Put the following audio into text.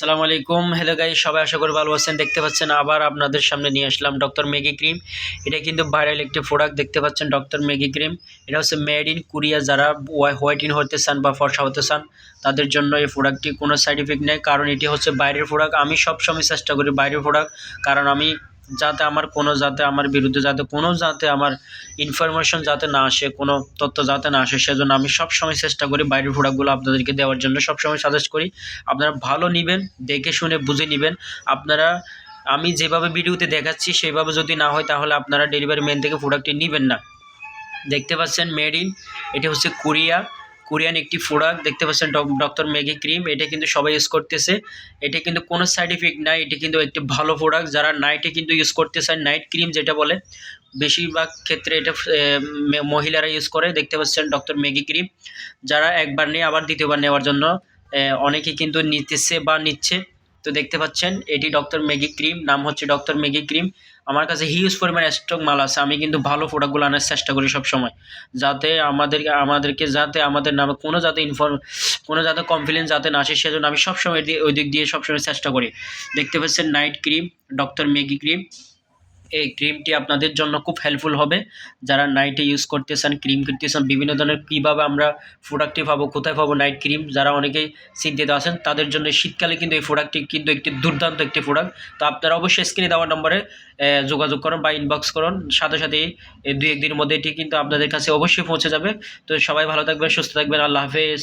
আসসালামু আলাইকুম। Hello guys, সবাই আশা করি ভালো আছেন। দেখতে পাচ্ছেন আবার আপনাদের সামনে নিয়ে আসলাম ডক্টর ম্যাগি ক্রিম। এটা কিন্তু ভাইরাল একটি প্রোডাক্ট। দেখতে পাচ্ছেন ডক্টর ম্যাগি ক্রিম। এটা হচ্ছে মেড ইন কোরিয়া। যারা হোয়াইটিং হতে চান বা ফর্সা হতে চান তাদের জন্য এই প্রোডাক্টটি কোনো সাইড ইফেক্ট নেই, কারণ এটি হচ্ছে বাইরের প্রোডাক্ট। আমি সবসময় চেষ্টা করি বাইরের প্রোডাক্ট, কারণ আমি যাতে আমার বিরুদ্ধে যাতে আমার ইনফরমেশন যাতে না আসে, কোনো তথ্য যাতে না আসে, সেজন্য আমি সবসময় চেষ্টা করি বাইরের প্রোডাক্টগুলো আপনাদেরকে দেওয়ার জন্য। সবসময় সাজেস্ট করি আপনারা ভালো নিবেন, দেখে শুনে বুঝে নিবেন। আপনারা আমি যেভাবে ভিডিওতে দেখাচ্ছি সেইভাবে যদি না হয় তাহলে আপনারা ডেলিভারি ম্যান থেকে প্রোডাক্টটি নেবেন না। দেখতে পাচ্ছেন মেড ইন, এটি হচ্ছে কোরিয়ান একটি প্রোডাক্ট। দেখতে পাচ্ছেন ডক্টর ম্যাগি ক্রিম। এটা কিন্তু সবাই ইউজ করতেছে। এটা কিন্তু কোনো সাইড ইফেক্ট নাই। এটি কিন্তু একটি ভালো প্রোডাক্ট। যারা নাইটে কিন্তু ইউজ করতে চান, নাইট ক্রিম যেটা বলে, বেশিরভাগ ক্ষেত্রে এটা মহিলারা ইউজ করে। দেখতে পাচ্ছেন ডক্টর ম্যাগি ক্রিম। যারা একবার নিয়ে আবার দ্বিতীয়বার নেওয়ার জন্য অনেকেই কিন্তু নিতেছে বা নিচ্ছে। তো দেখতে পাচ্ছেন এটি ডক্টর ম্যাগি ক্রিম, নাম হচ্ছে ডক্টর ম্যাগি ক্রিম। আমার কাছে হিউজ পরিমাণে স্টক মাল আছে। আমি কিন্তু ভালো প্রোডাক্টগুলো আনার চেষ্টা করি সবসময়, যাতে আমাদেরকে যাতে আমাদের নামে কোনো যাতে কমপ্লেন যাতে না আসে, সেজন্য আমি সবসময় ওই দিক দিয়ে সবসময় চেষ্টা করি। দেখতে পাচ্ছেন night cream, doctor Maggi cream. এই ক্রিমটি আপনাদের জন্য খুব হেল্পফুল হবে। যারা নাইটে ইউজ করতে চান, ক্রিম কিনতে চান, বিভিন্ন ধরনের কীভাবে আমরা প্রোডাক্টটি পাবো, কোথায় পাবো নাইট ক্রিম, যারা অনেকেই চিন্তিত আছেন তাদের জন্য শীতকালে কিন্তু এই প্রোডাক্টটি কিন্তু একটি দুর্দান্ত একটি প্রোডাক্ট। তো আপনারা অবশ্যই স্ক্রিনে দেওয়ার নম্বরে যোগাযোগ করুন বা ইনবক্স করুন। সাথে সাথেই এই 2-1 দিনের মধ্যে এটি কিন্তু আপনাদের কাছে অবশ্যই পৌঁছে যাবে। তো সবাই ভালো থাকবেন, সুস্থ থাকবেন। আল্লাহ হাফেজ।